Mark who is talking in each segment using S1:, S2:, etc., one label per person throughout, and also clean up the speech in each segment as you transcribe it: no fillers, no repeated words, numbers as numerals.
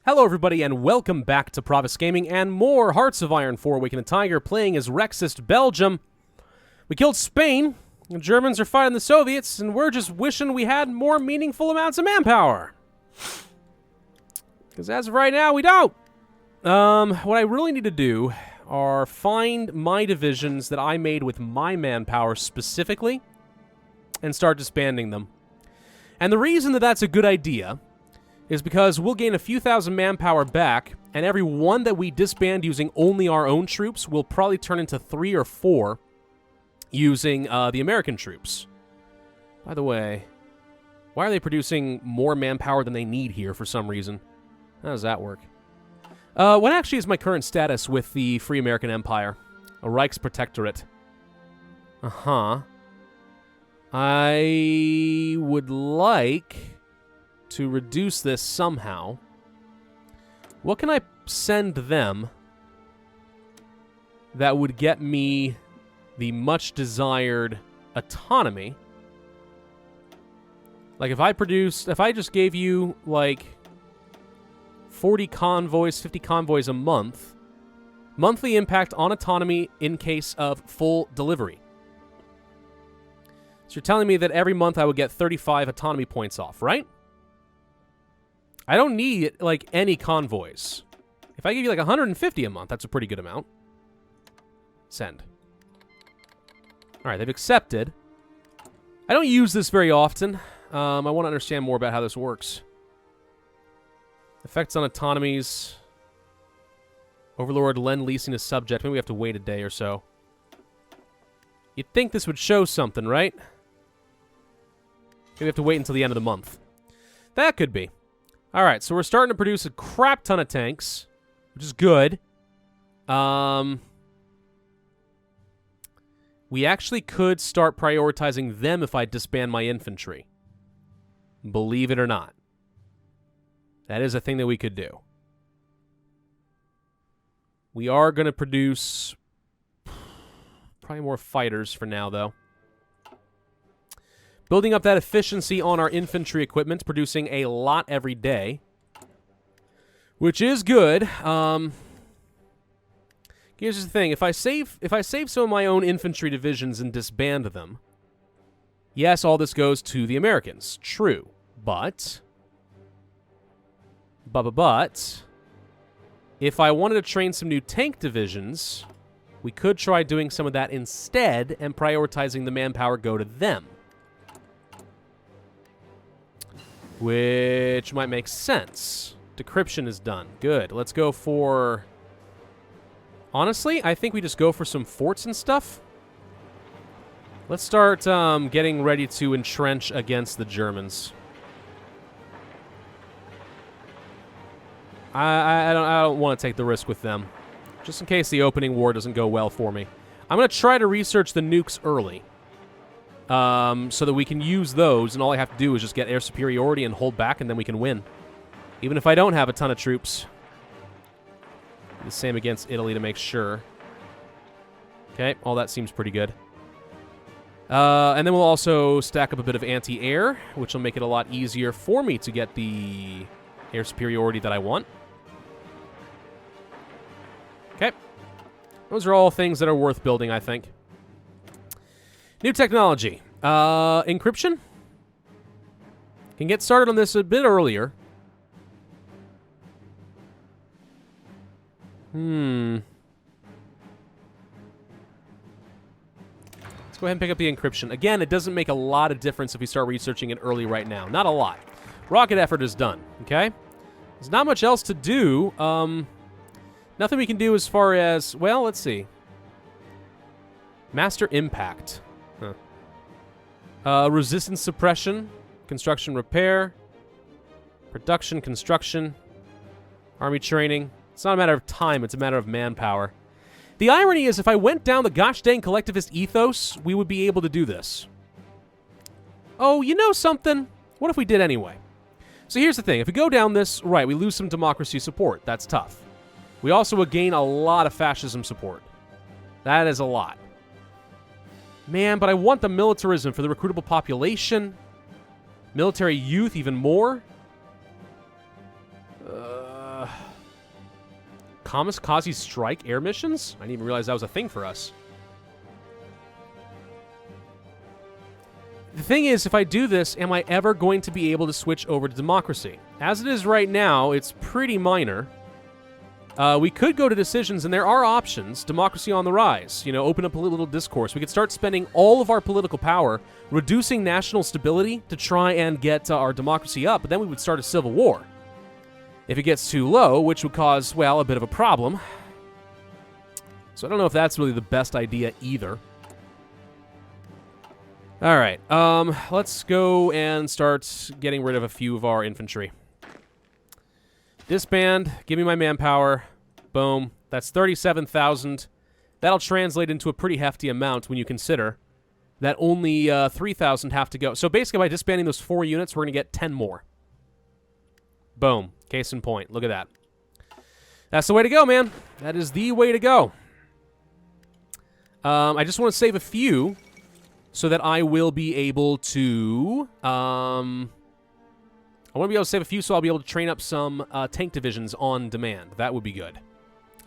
S1: Hello everybody and welcome back to Pravus Gaming and more Hearts of Iron 4 Awakened Tiger playing as Rexist Belgium. We killed Spain, the Germans are fighting the Soviets, and we're just wishing we had more meaningful amounts of manpower. Because as of right now, we don't. What I really need to do are find my divisions that I made with my manpower specifically and start disbanding them. And the reason that that's a good idea is because we'll gain a few thousand manpower back, and every one that we disband using only our own troops will probably turn into 3 or 4 using the American troops. By the way, why are they producing more manpower than they need here for some reason? How does that work? What actually is my current status with the Free American Empire? A Reichsprotectorate. Uh-huh. I would like to reduce this somehow. What can I send them that would get me the much desired autonomy? Like if I just gave you like 40 convoys, 50 convoys a month, monthly impact on autonomy in case of full delivery. So you're telling me that every month I would get 35 autonomy points off, right? I don't need, like, any convoys. If I give you, like, 150 a month, that's a pretty good amount. Send. Alright, they've accepted. I don't use this very often. I want to understand more about how this works. Effects on autonomies. Overlord lend-leasing a subject. Maybe we have to wait a day or so. You'd think this would show something, right? Maybe we have to wait until the end of the month. That could be. Alright, so we're starting to produce a crap ton of tanks, which is good. We actually could start prioritizing them if I disband my infantry. Believe it or not. That is a thing that we could do. We are going to produce probably more fighters for now, though. Building up that efficiency on our infantry equipment, producing a lot every day, which is good. Here's the thing: if I save some of my own infantry divisions and disband them, yes, all this goes to the Americans. True, but if I wanted to train some new tank divisions, we could try doing some of that instead and prioritizing the manpower go to them. Which might make sense. Decryption is done. Good. Let's go for... Honestly, I think we just go for some forts and stuff. Let's start getting ready to entrench against the Germans. I don't want to take the risk with them. Just in case the opening war doesn't go well for me. I'm going to try to research the nukes early. So that we can use those, and all I have to do is just get air superiority and hold back, and then we can win. Even if I don't have a ton of troops. The same against Italy to make sure. Okay, all that seems pretty good. And then we'll also stack up a bit of anti-air, which will make it a lot easier for me to get the air superiority that I want. Okay. Those are all things that are worth building, I think. New technology. Encryption? Can get started on this a bit earlier. Let's go ahead and pick up the encryption. Again, it doesn't make a lot of difference if we start researching it early right now. Not a lot. Rocket effort is done, okay? There's not much else to do. Nothing we can do as far as... Well, let's see. Master impact. Resistance suppression, construction repair, production, construction, army training. It's not a matter of time, it's a matter of manpower. The irony is if I went down the gosh dang collectivist ethos, we would be able to do this. Oh, you know something? What if we did anyway? So here's the thing. If we go down this, right, we lose some democracy support. That's tough. We also would gain a lot of fascism support. That is a lot. Man, but I want the militarism for the recruitable population. Military youth even more. Kamikaze strike air missions? I didn't even realize that was a thing for us. The thing is, if I do this, am I ever going to be able to switch over to democracy? As it is right now, it's pretty minor. We could go to decisions, and there are options. Democracy on the rise. You know, open up a little discourse. We could start spending all of our political power, reducing national stability to try and get our democracy up, but then we would start a civil war. If it gets too low, which would cause, well, a bit of a problem. So I don't know if that's really the best idea either. All right, let's go and start getting rid of a few of our infantry. Disband, give me my manpower. Boom. That's 37,000. That'll translate into a pretty hefty amount when you consider that only 3,000 have to go. So basically, by disbanding those 4 units, we're going to get 10 more. Boom. Case in point. Look at that. That's the way to go, man. That is the way to go. I just want to save a few so that I will be able to... I want to be able to save a few so I'll be able to train up some tank divisions on demand. That would be good.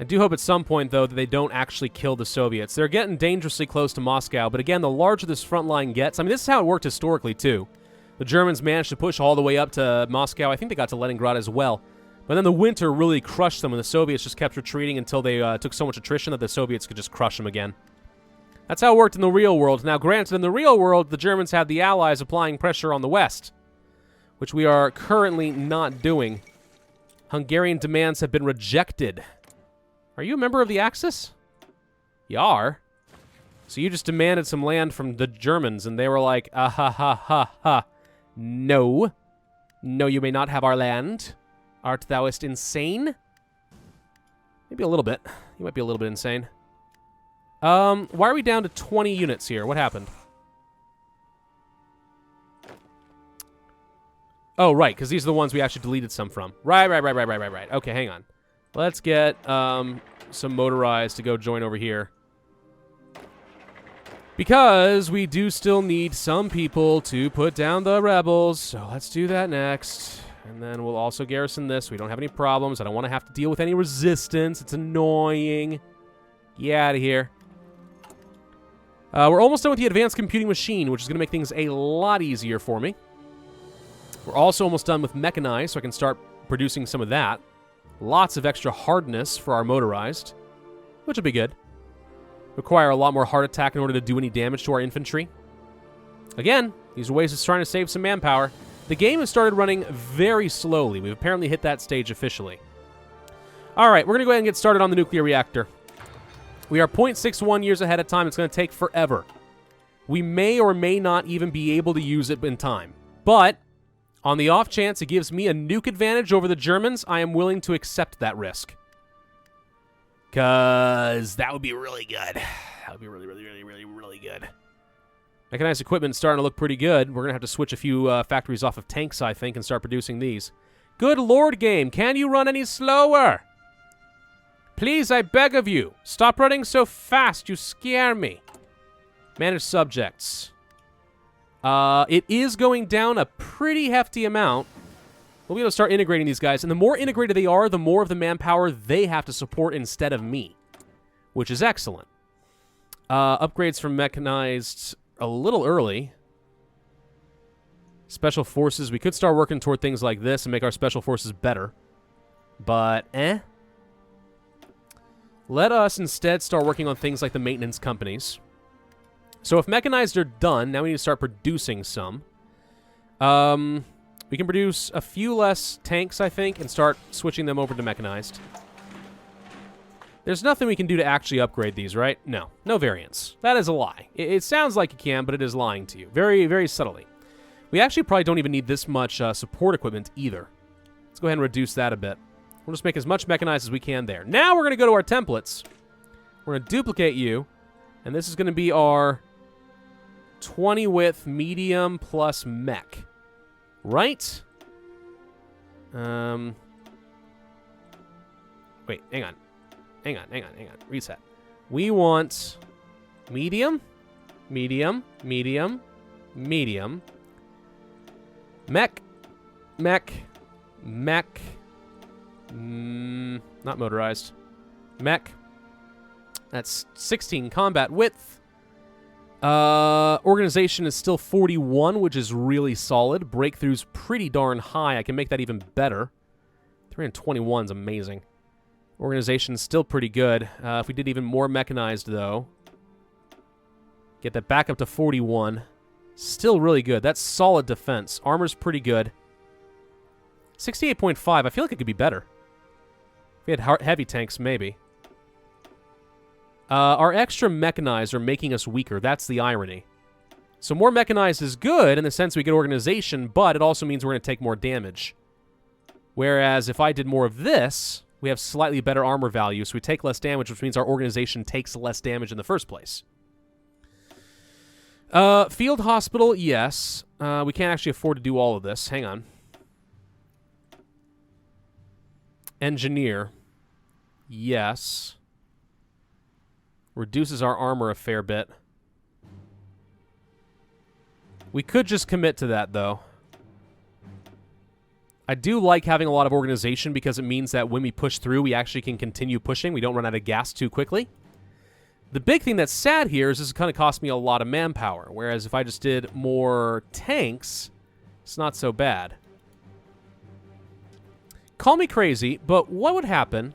S1: I do hope at some point, though, that they don't actually kill the Soviets. They're getting dangerously close to Moscow, but again, the larger this front line gets... I mean, this is how it worked historically, too. The Germans managed to push all the way up to Moscow. I think they got to Leningrad as well. But then the winter really crushed them, and the Soviets just kept retreating until they took so much attrition that the Soviets could just crush them again. That's how it worked in the real world. Now, granted, in the real world, the Germans had the Allies applying pressure on the West, which we are currently not doing. Hungarian demands have been rejected. Are you a member of the Axis? You are. So you just demanded some land from the Germans, and they were like, ah ha ha ha ha. No. No, you may not have our land. Art thouist insane? Maybe a little bit. You might be a little bit insane. Why are we down to 20 units here? What happened? Oh, right, because these are the ones we actually deleted some from. Right. Okay, hang on. Let's get some motorized to go join over here. Because we do still need some people to put down the rebels. So let's do that next. And then we'll also garrison this. We don't have any problems. I don't want to have to deal with any resistance. It's annoying. Get out of here. We're almost done with the advanced computing machine, which is going to make things a lot easier for me. We're also almost done with mechanized, so I can start producing some of that. Lots of extra hardness for our motorized, which will be good. Require a lot more heart attack in order to do any damage to our infantry. Again, these are ways of trying to save some manpower. The game has started running very slowly. We've apparently hit that stage officially. All right, we're going to go ahead and get started on the nuclear reactor. We are 0.61 years ahead of time. It's going to take forever. We may or may not even be able to use it in time. But on the off chance it gives me a nuke advantage over the Germans, I am willing to accept that risk. Because that would be really good. That would be really good. Mechanized equipment's starting to look pretty good. We're going to have to switch a few factories off of tanks, I think, and start producing these. Good lord, game. Can you run any slower? Please, I beg of you. Stop running so fast. You scare me. Manage subjects. It is going down a pretty hefty amount. We'll be able to start integrating these guys. And the more integrated they are, the more of the manpower they have to support instead of me, which is excellent. Upgrades from mechanized a little early. Special forces. We could start working toward things like this and make our special forces better. But, let us instead start working on things like the maintenance companies. So if mechanized are done, now we need to start producing some. We can produce a few less tanks, I think, and start switching them over to mechanized. There's nothing we can do to actually upgrade these, right? No. No variance. That is a lie. It sounds like you can, but it is lying to you. Very, very subtly. We actually probably don't even need this much support equipment either. Let's go ahead and reduce that a bit. We'll just make as much mechanized as we can there. Now we're going to go to our templates. We're going to duplicate you, and this is going to be our 20 width medium plus mech. Right? Wait, hang on. Hang on. Reset. We want medium, medium, medium, medium, mech, mech, mech, Not motorized. Mech. That's 16 combat width. Organization is still 41, which is really solid. Breakthrough's pretty darn high. I can make that even better. 321 is amazing. Organization's still pretty good. If we did even more mechanized, though, get that back up to 41. Still really good. That's solid defense. Armor's pretty good. 68.5. I feel like it could be better. If we had heavy tanks, maybe. Our extra mechanized are making us weaker. That's the irony. So more mechanized is good in the sense we get organization, but it also means we're going to take more damage. Whereas if I did more of this, we have slightly better armor value, so we take less damage, which means our organization takes less damage in the first place. Field hospital, yes. We can't actually afford to do all of this. Hang on. Engineer. Yes. Reduces our armor a fair bit. We could just commit to that, though. I do like having a lot of organization because it means that when we push through, we actually can continue pushing. We don't run out of gas too quickly. The big thing that's sad here is this is going to cost me a lot of manpower, whereas if I just did more tanks, it's not so bad. Call me crazy, but what would happen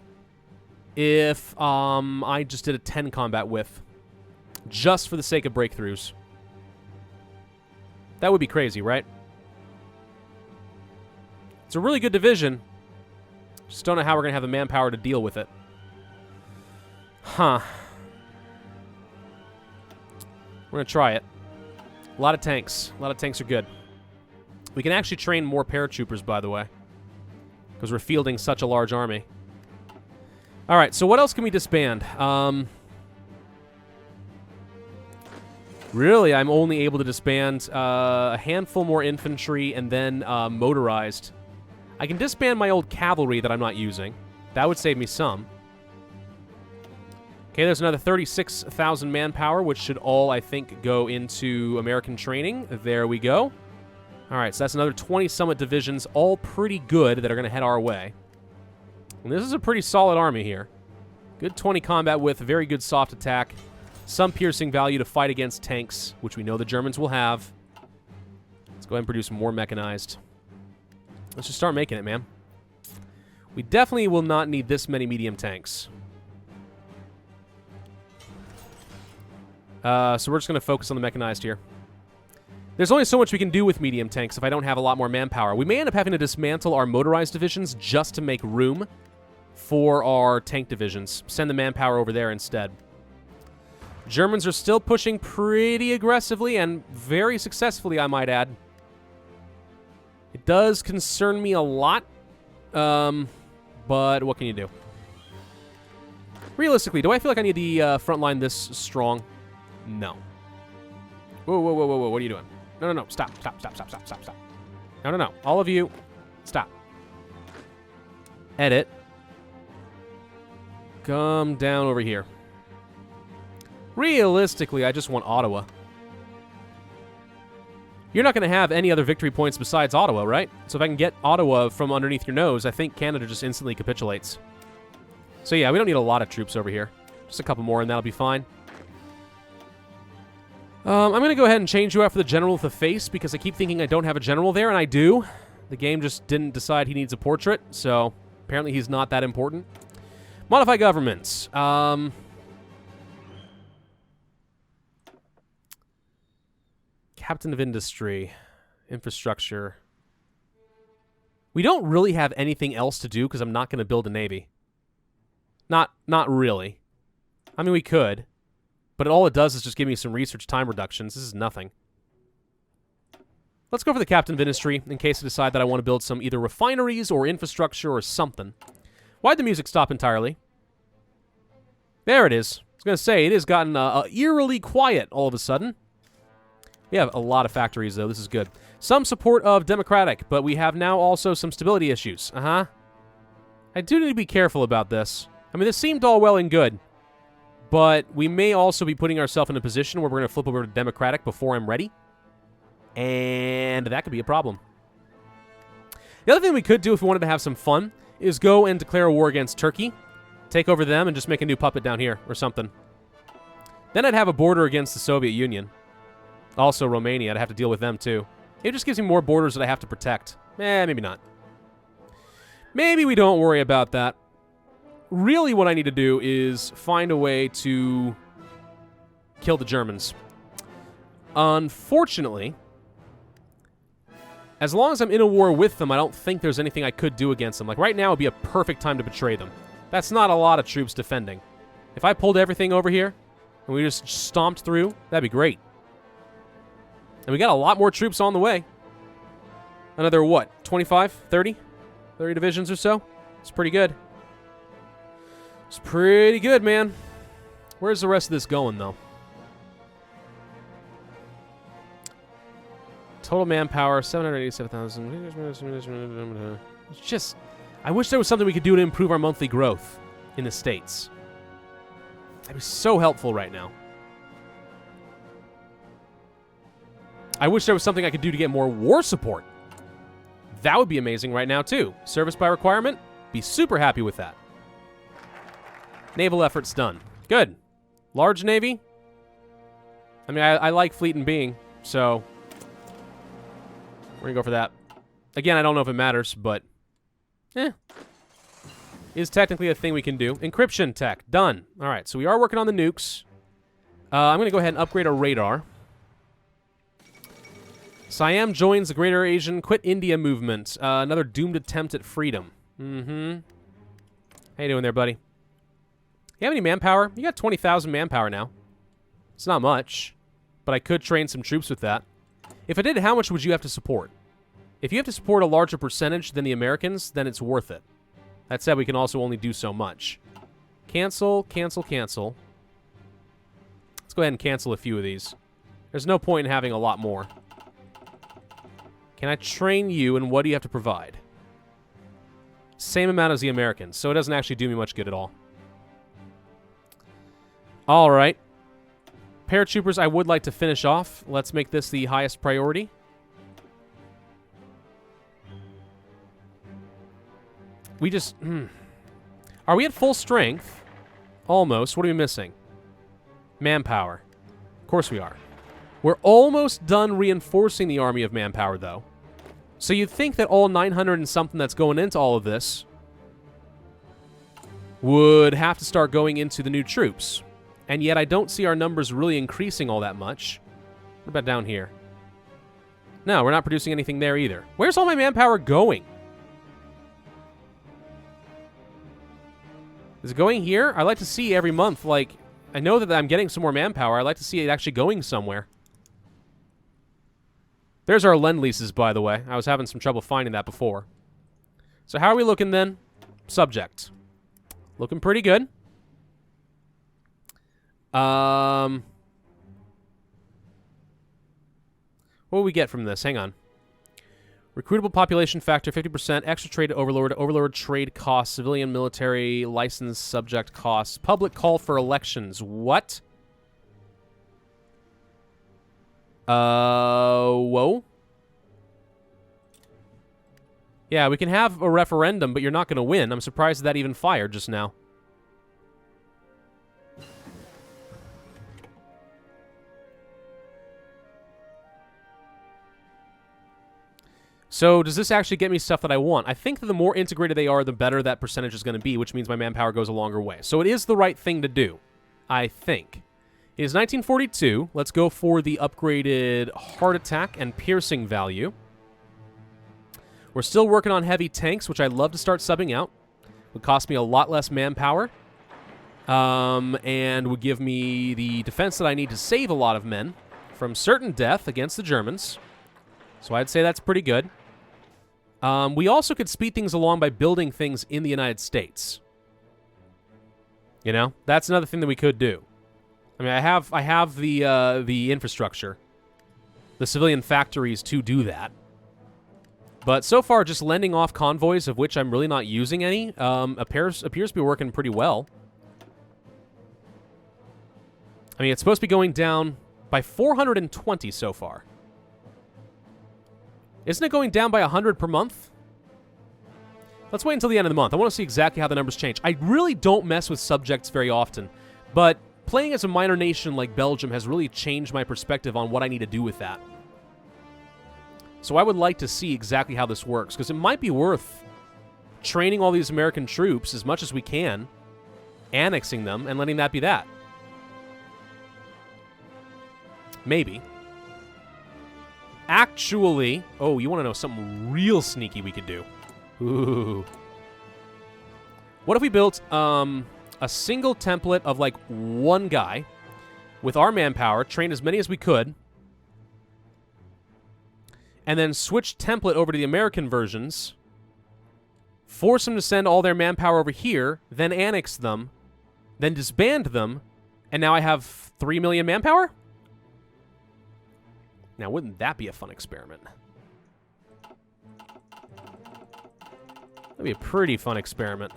S1: if I just did a 10 combat width just for the sake of breakthroughs? That would be crazy, right? It's a really good division. Just don't know how we're going to have the manpower to deal with it. Huh. We're going to try it. A lot of tanks. A lot of tanks are good. We can actually train more paratroopers, by the way, because we're fielding such a large army. All right, so what else can we disband? Really, I'm only able to disband a handful more infantry and then motorized. I can disband my old cavalry that I'm not using. That would save me some. Okay, there's another 36,000 manpower, which should all, I think, go into American training. There we go. All right, so that's another 20 summit divisions, all pretty good, that are going to head our way. And this is a pretty solid army here. Good 20 combat width, very good soft attack. Some piercing value to fight against tanks, which we know the Germans will have. Let's go ahead and produce more mechanized. Let's just start making it, man. We definitely will not need this many medium tanks. So we're just going to focus on the mechanized here. There's only so much we can do with medium tanks if I don't have a lot more manpower. We may end up having to dismantle our motorized divisions just to make room for our tank divisions. Send the manpower over there instead. Germans are still pushing pretty aggressively and very successfully, I might add. It does concern me a lot, but what can you do? Realistically, do I feel like I need the front line this strong? No. Whoa, whoa, whoa, whoa, whoa, what are you doing? No, no, no, stop, stop, stop, stop, stop, stop, stop. No, no, no, all of you, stop. Edit. Come down over here. Realistically, I just want Ottawa. You're not going to have any other victory points besides Ottawa, right? So if I can get Ottawa from underneath your nose, I think Canada just instantly capitulates. So yeah, we don't need a lot of troops over here. Just a couple more and that'll be fine. I'm going to go ahead and change you out for the general with the face because I keep thinking I don't have a general there, and I do. The game just didn't decide he needs a portrait, so apparently he's not that important. Modify governments. Captain of Industry. Infrastructure. We don't really have anything else to do because I'm not going to build a navy. Not really. I mean, we could. But all it does is just give me some research time reductions. This is nothing. Let's go for the Captain of Industry in case I decide that I want to build some either refineries or infrastructure or something. Why'd the music stop entirely? There it is. I was going to say, it has gotten eerily quiet all of a sudden. We have a lot of factories, though. This is good. Some support of democratic, but we have now also some stability issues. I do need to be careful about this. I mean, this seemed all well and good. But we may also be putting ourselves in a position where we're going to flip over to democratic before I'm ready. And that could be a problem. The other thing we could do if we wanted to have some fun is go and declare a war against Turkey, take over them, and just make a new puppet down here or something. Then I'd have a border against the Soviet Union. Also Romania, I'd have to deal with them too. It just gives me more borders that I have to protect. Maybe not. Maybe we don't worry about that. Really what I need to do is find a way to kill the Germans. Unfortunately, as long as I'm in a war with them, I don't think there's anything I could do against them. Like right now would be a perfect time to betray them. That's not a lot of troops defending. If I pulled everything over here and we just stomped through, that'd be great. And we got a lot more troops on the way. Another, what, 25, 30? 30 divisions or so? It's pretty good. It's pretty good, man. Where's the rest of this going, though? Total manpower, 787,000. It's just... I wish there was something we could do to improve our monthly growth in the States. That'd be so helpful right now. I wish there was something I could do to get more war support. That would be amazing right now, too. Service by requirement? Be super happy with that. Naval efforts done. Good. Large Navy? I mean, I like fleet and being, so... we're gonna go for that. Again, I don't know if it matters, but... is technically a thing we can do. Encryption tech. Done. Alright, so we are working on the nukes. I'm gonna go ahead and upgrade our radar. Siam joins the Greater Asian Quit India movement. Another doomed attempt at freedom. How you doing there, buddy? You have any manpower? You got 20,000 manpower now. It's not much, but I could train some troops with that. If I did, how much would you have to support? If you have to support a larger percentage than the Americans, then it's worth it. That said, we can also only do so much. Cancel, cancel, cancel. Let's go ahead and cancel a few of these. There's no point in having a lot more. Can I train you, and what do you have to provide? Same amount as the Americans, so it doesn't actually do me much good at all. Alright. Paratroopers, I would like to finish off. Let's make this the highest priority. We just... Are we at full strength? Almost. What are we missing? Manpower. Of course we are. We're almost done reinforcing the army of manpower, though. So you'd think that all 900 and something that's going into all of this would have to start going into the new troops. And yet I don't see our numbers really increasing all that much. What about down here? No, we're not producing anything there either. Where's all my manpower going? Is it going here? I like to see every month, like, I know that I'm getting some more manpower. I like to see it actually going somewhere. There's our lend-leases, by the way. I was having some trouble finding that before. So how are we looking then? Subject. Looking pretty good. What will we get from this? Hang on. Recruitable population factor, 50%. Extra trade overlord. Overlord trade costs. Civilian military license subject costs. Public call for elections. What? Whoa. Yeah, we can have a referendum, but you're not going to win. I'm surprised that even fired just now. So, does this actually get me stuff that I want? I think that the more integrated they are, the better that percentage is going to be, which means my manpower goes a longer way. So it is the right thing to do, I think. It is 1942. Let's go for the upgraded heart attack and piercing value. We're still working on heavy tanks, which I'd love to start subbing out. Would cost me a lot less manpower. And would give me the defense that I need to save a lot of men from certain death against the Germans. So I'd say that's pretty good. We also could speed things along by building things in the United States. You know, that's another thing that we could do. I mean, I have the infrastructure, the civilian factories to do that. But so far, just lending off convoys, of which I'm really not using any, appears to be working pretty well. I mean, it's supposed to be going down by 420 so far. Isn't it going down by 100 per month? Let's wait until the end of the month. I want to see exactly how the numbers change. I really don't mess with subjects very often, but playing as a minor nation like Belgium has really changed my perspective on what I need to do with that. So I would like to see exactly how this works, because it might be worth training all these American troops as much as we can, annexing them, and letting that be that. Maybe. Actually, oh, you want to know something real sneaky we could do? Ooh. What if we built a single template of like one guy with our manpower, train as many as we could, and then switch template over to the American versions, force them to send all their manpower over here, then annex them, then disband them, and now I have 3 million manpower? Now, wouldn't that be a fun experiment? That'd be a pretty fun experiment.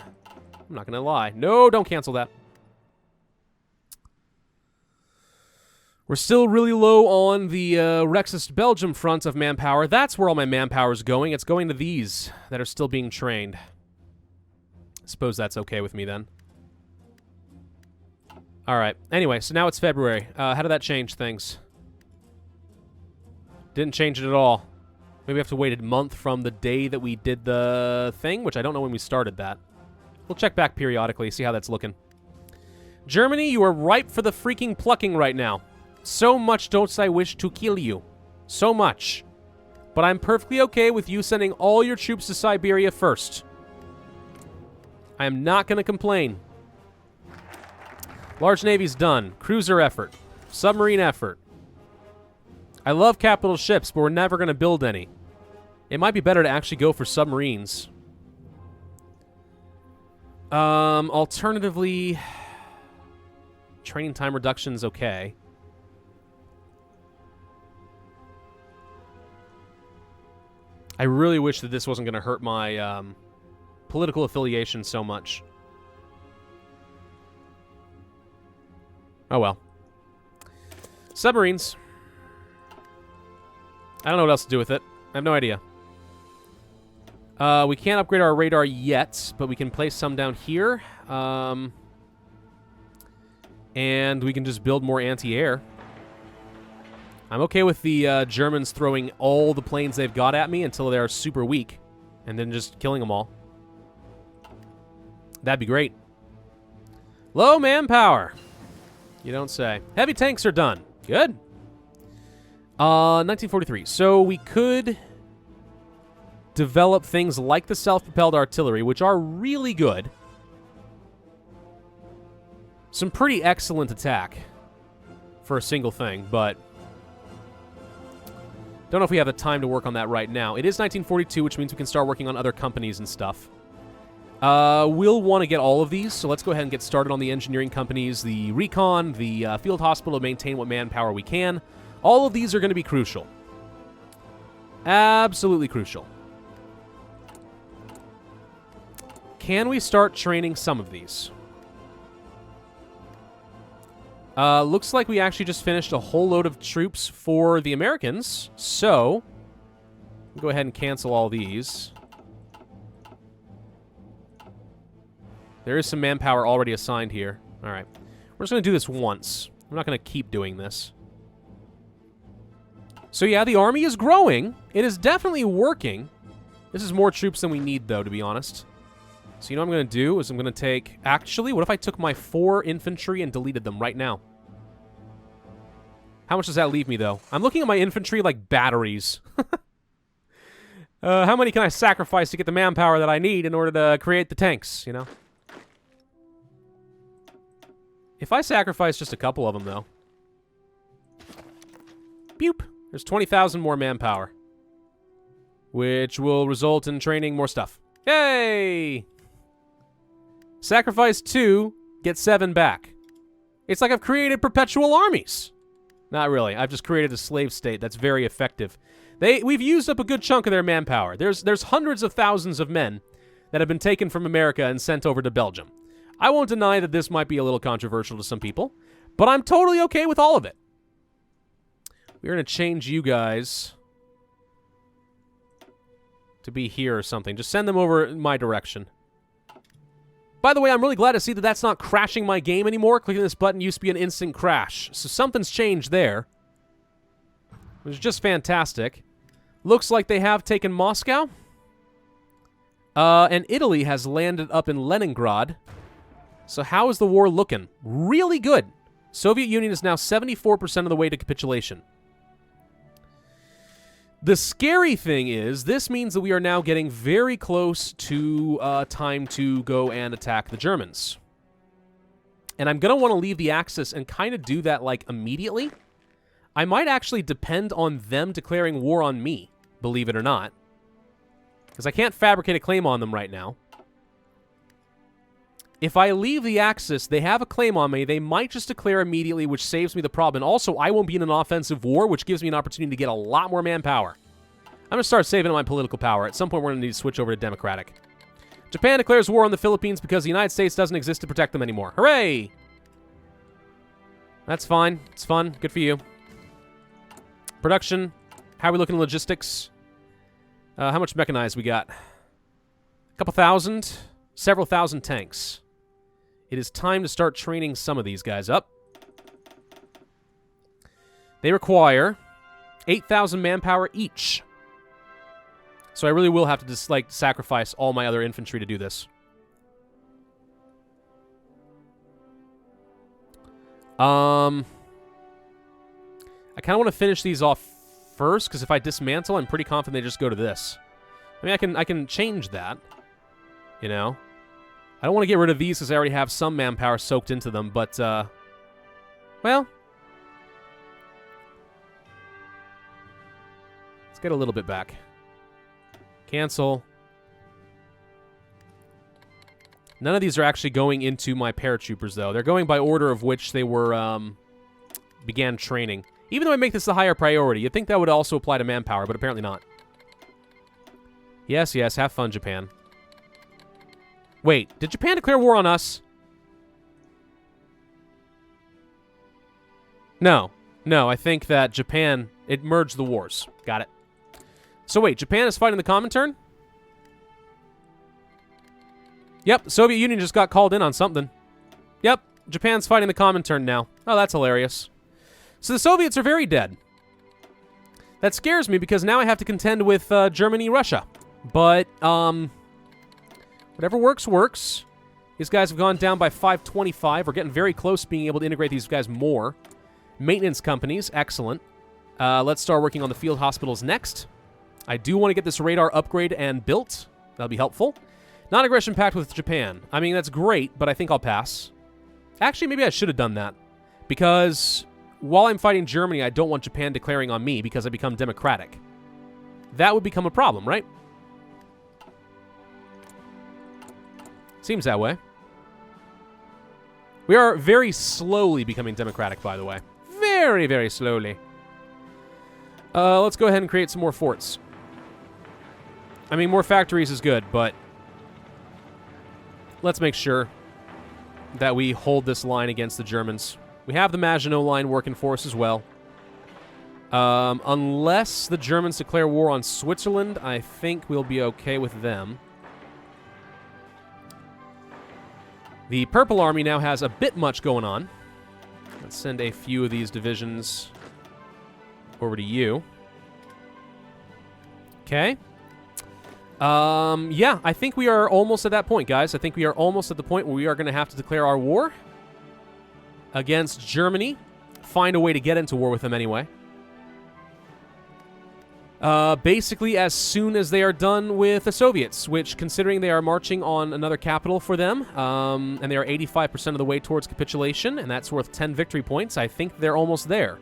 S1: I'm not gonna lie. No, don't cancel that. We're still really low on the Rexist Belgium front of manpower. That's where all my manpower is going. It's going to these that are still being trained. I suppose that's okay with me then. All right. Anyway, so now it's February. How did that change things? Didn't change it at all. Maybe we have to wait a month from the day that we did the thing, which I don't know when we started that. We'll check back periodically, see how that's looking. Germany, you are ripe for the freaking plucking right now. So much don't I wish to kill you. So much. But I'm perfectly okay with you sending all your troops to Siberia first. I am not going to complain. Large Navy's done. Cruiser effort. Submarine effort. I love capital ships, but we're never going to build any. It might be better to actually go for submarines. Alternatively, training time reduction's okay. I really wish that this wasn't going to hurt my political affiliation so much. Oh well. Submarines. I don't know what else to do with it. I have no idea. We can't upgrade our radar yet, but we can place some down here. And we can just build more anti-air. I'm okay with the Germans throwing all the planes they've got at me until they're super weak, and then just killing them all. That'd be great. Low manpower. You don't say. Heavy tanks are done. Good. 1943. So we could develop things like the self-propelled artillery, which are really good. Some pretty excellent attack for a single thing, but don't know if we have the time to work on that right now. It is 1942, which means we can start working on other companies and stuff. We'll want to get all of these, so let's go ahead and get started on the engineering companies, the recon, the field hospital to maintain what manpower we can. All of these are going to be crucial. Absolutely crucial. Can we start training some of these? Looks like we actually just finished a whole load of troops for the Americans, so we'll go ahead and cancel all these. There is some manpower already assigned here. All right. We're just going to do this once. I'm not going to keep doing this. So yeah, the army is growing. It is definitely working. This is more troops than we need, though, to be honest. So you know what I'm going to do is I'm going to take... Actually, what if I took my 4 infantry and deleted them right now? How much does that leave me, though? I'm looking at my infantry like batteries. How many can I sacrifice to get the manpower that I need in order to create the tanks, you know? If I sacrifice just a couple of them, though. Boop. There's 20,000 more manpower. Which will result in training more stuff. Yay! Sacrifice 2, get 7 back. It's like I've created perpetual armies. Not really. I've just created a slave state that's very effective. We've used up a good chunk of their manpower. There's hundreds of thousands of men that have been taken from America and sent over to Belgium. I won't deny that this might be a little controversial to some people, but I'm totally okay with all of it. We're going to change you guys to be here or something. Just send them over my direction. By the way, I'm really glad to see that that's not crashing my game anymore. Clicking this button used to be an instant crash. So something's changed there. Which is just fantastic. Looks like they have taken Moscow. And Italy has landed up in Leningrad. So how is the war looking? Really good. Soviet Union is now 74% of the way to capitulation. The scary thing is, this means that we are now getting very close to time to go and attack the Germans. And I'm going to want to leave the Axis and kind of do that, like, immediately. I might actually depend on them declaring war on me, believe it or not. Because I can't fabricate a claim on them right now. If I leave the Axis, they have a claim on me. They might just declare immediately, which saves me the problem. And also, I won't be in an offensive war, which gives me an opportunity to get a lot more manpower. I'm going to start saving my political power. At some point, we're going to need to switch over to democratic. Japan declares war on the Philippines because the United States doesn't exist to protect them anymore. Hooray! That's fine. It's fun. Good for you. Production. How are we looking at logistics? How much mechanized we got? A couple thousand. Several thousand tanks. It is time to start training some of these guys up. They require 8,000 manpower each. So I really will have to just, like, sacrifice all my other infantry to do this. I kind of want to finish these off first, because if I dismantle, I'm pretty confident they just go to this. I mean, I can change that, you know. I don't want to get rid of these because I already have some manpower soaked into them, but, well, let's get a little bit back. Cancel. None of these are actually going into my paratroopers, though. They're going by order of which they were, began training. Even though I make this the higher priority, you'd think that would also apply to manpower, but apparently not. Yes, yes, have fun, Japan. Wait, did Japan declare war on us? No. No, I think that Japan, it merged the wars. Got it. So wait, Japan is fighting the Comintern? Yep, the Soviet Union just got called in on something. Yep, Japan's fighting the Comintern now. Oh, that's hilarious. So the Soviets are very dead. That scares me because now I have to contend with Germany, Russia. But, whatever works, works. These guys have gone down by 525. We're getting very close to being able to integrate these guys more. Maintenance companies, excellent. Let's start working on the field hospitals next. I do want to get this radar upgrade and built. That'll be helpful. Non-aggression pact with Japan. I mean, that's great, but I think I'll pass. Actually, maybe I should have done that. Because while I'm fighting Germany, I don't want Japan declaring on me because I become democratic. That would become a problem, right? Seems that way. We are very slowly becoming democratic, by the way. Very, very slowly. Let's go ahead and create some more forts. I mean, more factories is good, but let's make sure that we hold this line against the Germans. We have the Maginot Line working for us as well. Unless the Germans declare war on Switzerland, I think we'll be okay with them. The Purple Army now has a bit much going on. Let's send a few of these divisions over to you. Okay. Yeah, I think we are almost at that point, guys. I think we are almost at the point where we are going to have to declare our war against Germany. Find a way to get into war with them anyway. Basically as soon as they are done with the Soviets, which, considering they are marching on another capital for them, and they are 85% of the way towards capitulation, and that's worth 10 victory points, I think they're almost there.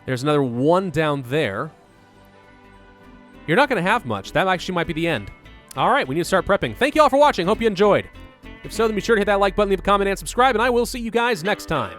S1: There's another one down there. You're not going to have much. That actually might be the end. All right, we need to start prepping. Thank you all for watching. Hope you enjoyed. If so, then be sure to hit that like button, leave a comment, and subscribe, and I will see you guys next time.